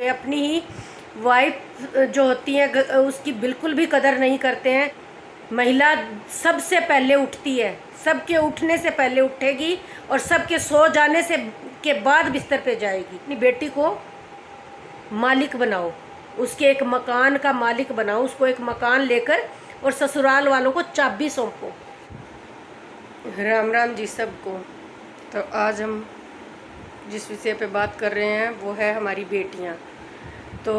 अपनी ही वाइफ जो होती है उसकी बिल्कुल भी कदर नहीं करते हैं। महिला सबसे पहले उठती है, सबके उठने से पहले उठेगी और सबके सो जाने से के बाद बिस्तर पे जाएगी। अपनी बेटी को मालिक बनाओ, उसके एक मकान का मालिक बनाओ, उसको एक मकान लेकर और ससुराल वालों को चाबी सौंपो। राम राम जी सबको। तो आज हम जिस विषय पे बात कर रहे हैं वो है हमारी बेटियां। तो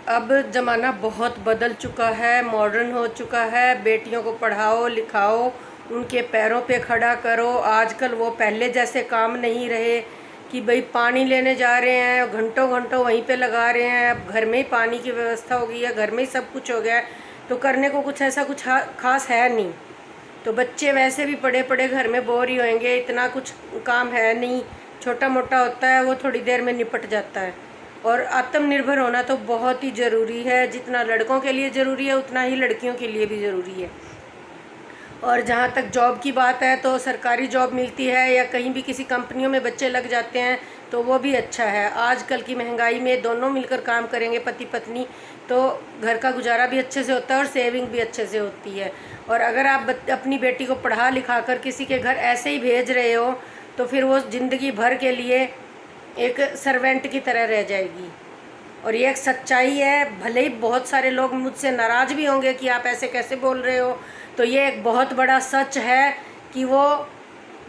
अब ज़माना बहुत बदल चुका है, मॉडर्न हो चुका है। बेटियों को पढ़ाओ लिखाओ, उनके पैरों पे खड़ा करो। आजकल वो पहले जैसे काम नहीं रहे कि भाई पानी लेने जा रहे हैं घंटों घंटों वहीं पे लगा रहे हैं। अब घर में ही पानी की व्यवस्था हो गई है, घर में ही सब कुछ हो गया है, तो करने को कुछ ऐसा कुछ खास है नहीं। तो बच्चे वैसे भी पड़े पड़े घर में बोर ही होंगे, इतना कुछ काम है नहीं, छोटा मोटा होता है वो थोड़ी देर में निपट जाता है। और आत्मनिर्भर होना तो बहुत ही ज़रूरी है, जितना लड़कों के लिए ज़रूरी है उतना ही लड़कियों के लिए भी ज़रूरी है। और जहाँ तक जॉब की बात है तो सरकारी जॉब मिलती है या कहीं भी किसी कंपनियों में बच्चे लग जाते हैं तो वो भी अच्छा है। आजकल की महंगाई में दोनों मिलकर काम करेंगे पति पत्नी तो घर का गुजारा भी अच्छे से होता है और सेविंग भी अच्छे से होती है। और अगर आप अपनी बेटी को पढ़ा लिखा कर किसी के घर ऐसे ही भेज रहे हो तो फिर वो ज़िंदगी भर के लिए एक सर्वेंट की तरह रह जाएगी। और ये एक सच्चाई है। भले ही बहुत सारे लोग मुझसे नाराज़ भी होंगे कि आप ऐसे कैसे बोल रहे हो, तो ये एक बहुत बड़ा सच है कि वो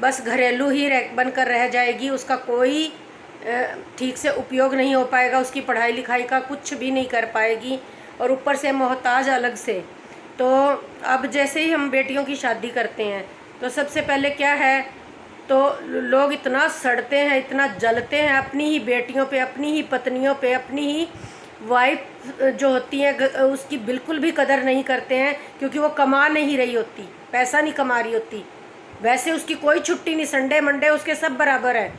बस घरेलू ही बनकर रह जाएगी। उसका कोई ठीक से उपयोग नहीं हो पाएगा, उसकी पढ़ाई लिखाई का कुछ भी नहीं कर पाएगी और ऊपर से मोहताज अलग से। तो अब जैसे ही हम बेटियों की शादी करते हैं तो सबसे पहले क्या है, तो लोग इतना सड़ते हैं, इतना जलते हैं अपनी ही बेटियों पे, अपनी ही पत्नियों पे, अपनी ही वाइफ जो होती है उसकी बिल्कुल भी कदर नहीं करते हैं, क्योंकि वो कमा नहीं रही होती, पैसा नहीं कमा रही होती। वैसे उसकी कोई छुट्टी नहीं, संडे मंडे उसके सब बराबर है।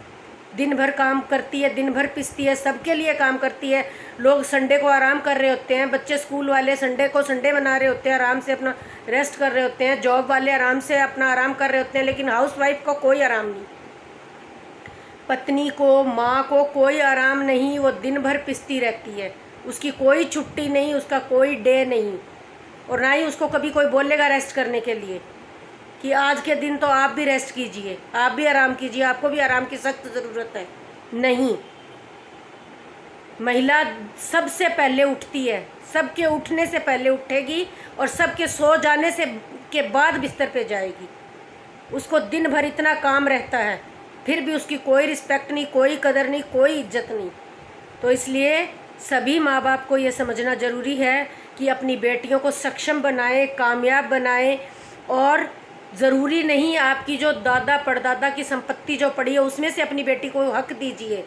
दिन भर काम करती है, दिन भर पिसती है, सबके लिए काम करती है। लोग संडे को आराम कर रहे होते हैं, बच्चे स्कूल वाले संडे को संडे मना रहे होते हैं, आराम से अपना रेस्ट कर रहे होते हैं, जॉब वाले आराम से अपना आराम कर रहे होते हैं, लेकिन हाउस वाइफ को कोई आराम नहीं, पत्नी को, माँ को कोई आराम नहीं। वो दिन भर पिसती रहती है, उसकी कोई छुट्टी नहीं, उसका कोई डे नहीं, और ना ही उसको कभी कोई बोलेगा रेस्ट करने के लिए कि आज के दिन तो आप भी रेस्ट कीजिए, आप भी आराम कीजिए, आपको भी आराम की सख्त ज़रूरत है। नहीं, महिला सबसे पहले उठती है, सबके उठने से पहले उठेगी और सबके सो जाने से के बाद बिस्तर पे जाएगी। उसको दिन भर इतना काम रहता है, फिर भी उसकी कोई रिस्पेक्ट नहीं, कोई कदर नहीं, कोई इज्जत नहीं। तो इसलिए सभी माँ बाप को ये समझना ज़रूरी है कि अपनी बेटियों को सक्षम बनाएं, कामयाब बनाएं। और ज़रूरी नहीं आपकी जो दादा परदादा की संपत्ति जो पड़ी है उसमें से अपनी बेटी को हक दीजिए।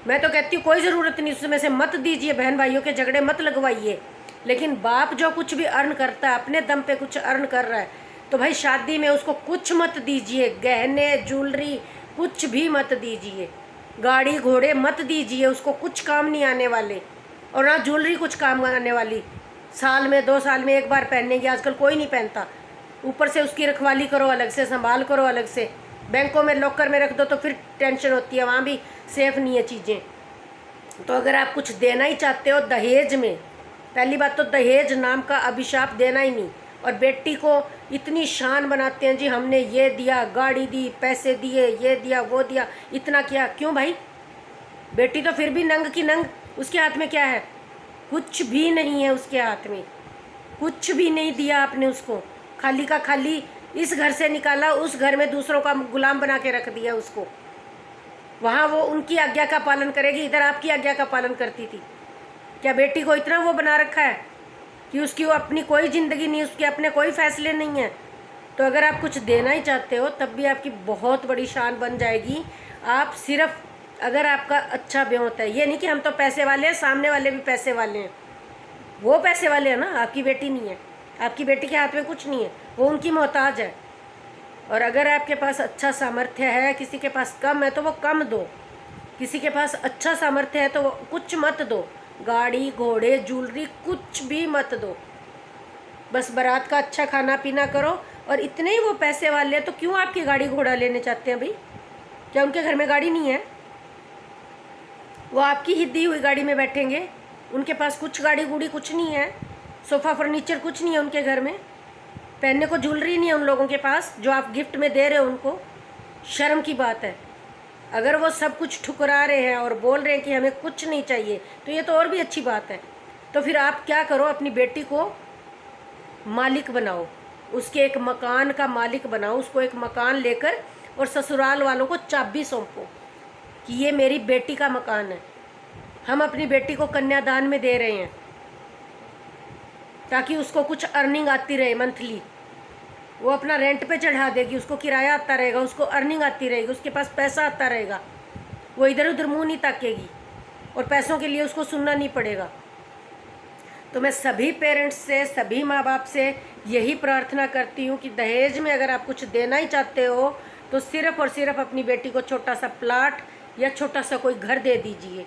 मैं तो कहती हूँ कोई ज़रूरत नहीं, उसमें से मत दीजिए, बहन भाइयों के झगड़े मत लगवाइए। लेकिन बाप जो कुछ भी अर्न करता है, अपने दम पे कुछ अर्न कर रहा है, तो भाई शादी में उसको कुछ मत दीजिए, गहने ज्वेलरी कुछ भी मत दीजिए, गाड़ी घोड़े मत दीजिए, उसको कुछ काम नहीं आने वाले। और ना ज्वेलरी कुछ काम आने वाली, साल में 2 साल में एक बार पहनने की आजकल कोई नहीं पहनता। ऊपर से उसकी रखवाली करो अलग से, संभाल करो अलग से, बैंकों में लॉकर में रख दो तो फिर टेंशन होती है, वहाँ भी सेफ नहीं है चीज़ें। तो अगर आप कुछ देना ही चाहते हो दहेज में, पहली बात तो दहेज नाम का अभिशाप देना ही नहीं। और बेटी को इतनी शान बनाते हैं जी, हमने ये दिया, गाड़ी दी, पैसे दिए, ये दिया वो दिया, इतना किया। क्यों भाई? बेटी तो फिर भी नंग की नंग, उसके हाथ में क्या है? कुछ भी नहीं है उसके हाथ में, कुछ भी नहीं दिया आपने उसको, खाली का खाली इस घर से निकाला, उस घर में दूसरों का गुलाम बना के रख दिया उसको। वहाँ वो उनकी आज्ञा का पालन करेगी, इधर आपकी आज्ञा का पालन करती थी। क्या बेटी को इतना वो बना रखा है कि उसकी वो अपनी कोई ज़िंदगी नहीं, उसके अपने कोई फैसले नहीं हैं? तो अगर आप कुछ देना ही चाहते हो तब भी आपकी बहुत बड़ी शान बन जाएगी। आप सिर्फ अगर आपका अच्छा ब्याह होता है, ये नहीं कि हम तो पैसे वाले हैं, सामने वाले भी पैसे वाले हैं, वो पैसे वाले हैं ना, आपकी बेटी नहीं है। आपकी बेटी के हाथ में कुछ नहीं है, वो उनकी मोहताज है। और अगर आपके पास अच्छा सामर्थ्य है, किसी के पास कम है तो वो कम दो, किसी के पास अच्छा सामर्थ्य है तो वो कुछ मत दो, गाड़ी घोड़े ज्वेलरी कुछ भी मत दो। बस बारात का अच्छा खाना पीना करो। और इतने ही वो पैसे वाले हैं तो क्यों आपकी गाड़ी घोड़ा लेने चाहते हैं भाई? क्या उनके घर में गाड़ी नहीं है? वो आपकी ही दी हुई गाड़ी में बैठेंगे। उनके पास कुछ गाड़ी गुड़ी कुछ नहीं है, सोफ़ा फर्नीचर कुछ नहीं है उनके घर में, पहनने को ज्वेलरी नहीं है उन लोगों के पास जो आप गिफ्ट में दे रहे हो उनको। शर्म की बात है। अगर वो सब कुछ ठुकरा रहे हैं और बोल रहे हैं कि हमें कुछ नहीं चाहिए, तो ये तो और भी अच्छी बात है। तो फिर आप क्या करो, अपनी बेटी को मालिक बनाओ, उसके एक मकान का मालिक बनाओ, उसको एक मकान लेकर और ससुराल वालों को चाबी सौंपो कि ये मेरी बेटी का मकान है, हम अपनी बेटी को कन्यादान में दे रहे हैं, ताकि उसको कुछ अर्निंग आती रहे मंथली। वो अपना रेंट पे चढ़ा देगी, उसको किराया आता रहेगा, उसको अर्निंग आती रहेगी, उसके पास पैसा आता रहेगा, वो इधर उधर मुंह नहीं ताकेगी और पैसों के लिए उसको सुनना नहीं पड़ेगा। तो मैं सभी पेरेंट्स से, सभी माँ बाप से यही प्रार्थना करती हूँ कि दहेज में अगर आप कुछ देना ही चाहते हो तो सिर्फ़ और सिर्फ अपनी बेटी को छोटा सा प्लाट या छोटा सा कोई घर दे दीजिए,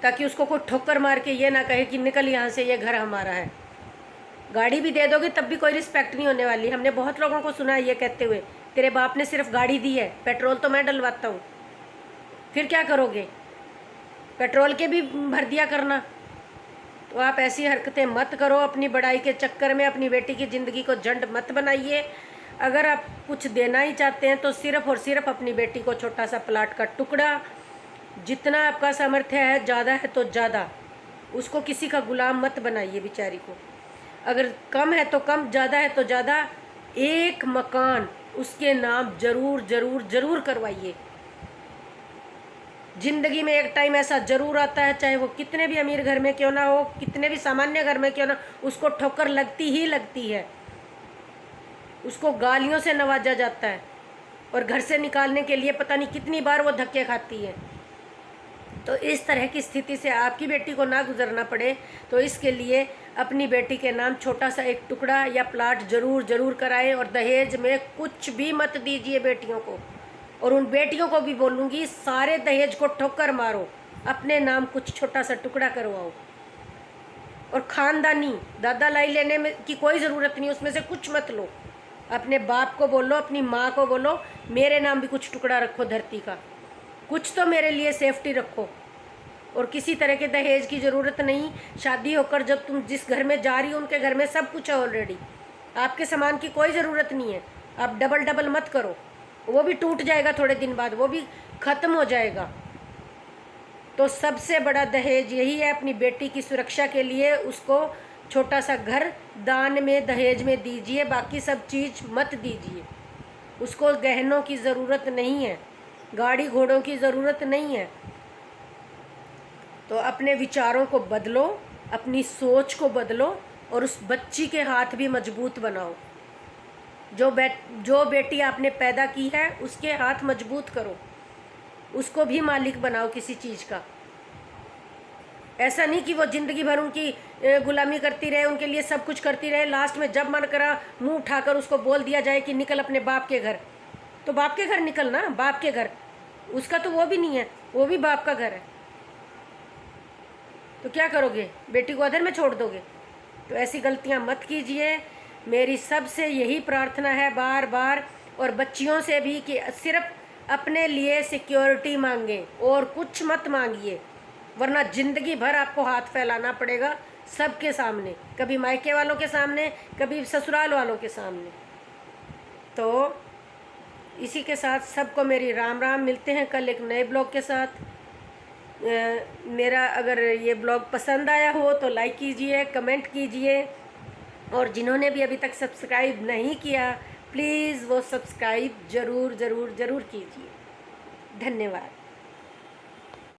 ताकि उसको कोई ठोकर मार के ये ना कहे कि निकल यहाँ से, ये घर हमारा है। गाड़ी भी दे दोगे तब भी कोई रिस्पेक्ट नहीं होने वाली। हमने बहुत लोगों को सुना है ये कहते हुए, तेरे बाप ने सिर्फ गाड़ी दी है, पेट्रोल तो मैं डलवाता हूँ। फिर क्या करोगे, पेट्रोल के भी भर दिया करना। तो आप ऐसी हरकतें मत करो, अपनी बड़ाई के चक्कर में अपनी बेटी की ज़िंदगी को झंड मत बनाइए। अगर आप कुछ देना ही चाहते हैं तो सिर्फ़ और सिर्फ अपनी बेटी को छोटा सा प्लाट का टुकड़ा, जितना आपका सामर्थ्य है, ज़्यादा है तो ज़्यादा, उसको किसी का गुलाम मत बनाइए बेचारी को। अगर कम है तो कम, ज़्यादा है तो ज़्यादा, एक मकान उसके नाम ज़रूर ज़रूर ज़रूर करवाइए। ज़िंदगी में एक टाइम ऐसा ज़रूर आता है, चाहे वो कितने भी अमीर घर में क्यों ना हो, कितने भी सामान्य घर में क्यों ना, उसको ठोकर लगती ही लगती है, उसको गालियों से नवाजा जाता है और घर से निकालने के लिए पता नहीं कितनी बार वो धक्के खाती है। तो इस तरह की स्थिति से आपकी बेटी को ना गुजरना पड़े, तो इसके लिए अपनी बेटी के नाम छोटा सा एक टुकड़ा या प्लाट ज़रूर ज़रूर कराएं। और दहेज में कुछ भी मत दीजिए बेटियों को। और उन बेटियों को भी बोलूँगी, सारे दहेज को ठोकर मारो, अपने नाम कुछ छोटा सा टुकड़ा करवाओ। और ख़ानदानी दादा लाई लेने में की कोई ज़रूरत नहीं, उसमें से कुछ मत लो। अपने बाप को बोलो, अपनी माँ को बोलो, मेरे नाम भी कुछ टुकड़ा रखो धरती का, कुछ तो मेरे लिए सेफ्टी रखो। और किसी तरह के दहेज की ज़रूरत नहीं। शादी होकर जब तुम जिस घर में जा रही हो उनके घर में सब कुछ है ऑलरेडी, आपके सामान की कोई ज़रूरत नहीं है। आप डबल डबल मत करो, वो भी टूट जाएगा थोड़े दिन बाद, वो भी ख़त्म हो जाएगा। तो सबसे बड़ा दहेज यही है, अपनी बेटी की सुरक्षा के लिए उसको छोटा सा घर दान में, दहेज में दीजिए, बाकी सब चीज़ मत दीजिए। उसको गहनों की ज़रूरत नहीं है, गाड़ी घोड़ों की ज़रूरत नहीं है। तो अपने विचारों को बदलो, अपनी सोच को बदलो और उस बच्ची के हाथ भी मजबूत बनाओ। जो बेटी आपने पैदा की है उसके हाथ मजबूत करो, उसको भी मालिक बनाओ किसी चीज़ का। ऐसा नहीं कि वो ज़िंदगी भर उनकी गुलामी करती रहे, उनके लिए सब कुछ करती रहे, लास्ट में जब मन करा मुंह उठाकर उसको बोल दिया जाए कि निकल अपने बाप के घर। तो बाप के घर निकल ना, बाप के घर, उसका तो वो भी नहीं है, वो भी बाप का घर है। तो क्या करोगे, बेटी को अधर में छोड़ दोगे? तो ऐसी गलतियां मत कीजिए। मेरी सबसे यही प्रार्थना है बार बार, और बच्चियों से भी, कि सिर्फ अपने लिए सिक्योरिटी मांगें और कुछ मत मांगिए, वरना ज़िंदगी भर आपको हाथ फैलाना पड़ेगा सबके सामने, कभी मायके वालों के सामने, कभी ससुराल वालों के सामने। तो इसी के साथ सबको मेरी राम राम। मिलते हैं कल एक नए ब्लॉग के साथ। मेरा अगर ये ब्लॉग पसंद आया हो तो लाइक कीजिए, कमेंट कीजिए, और जिन्होंने भी अभी तक सब्सक्राइब नहीं किया प्लीज़ वो सब्सक्राइब ज़रूर ज़रूर ज़रूर कीजिए। धन्यवाद।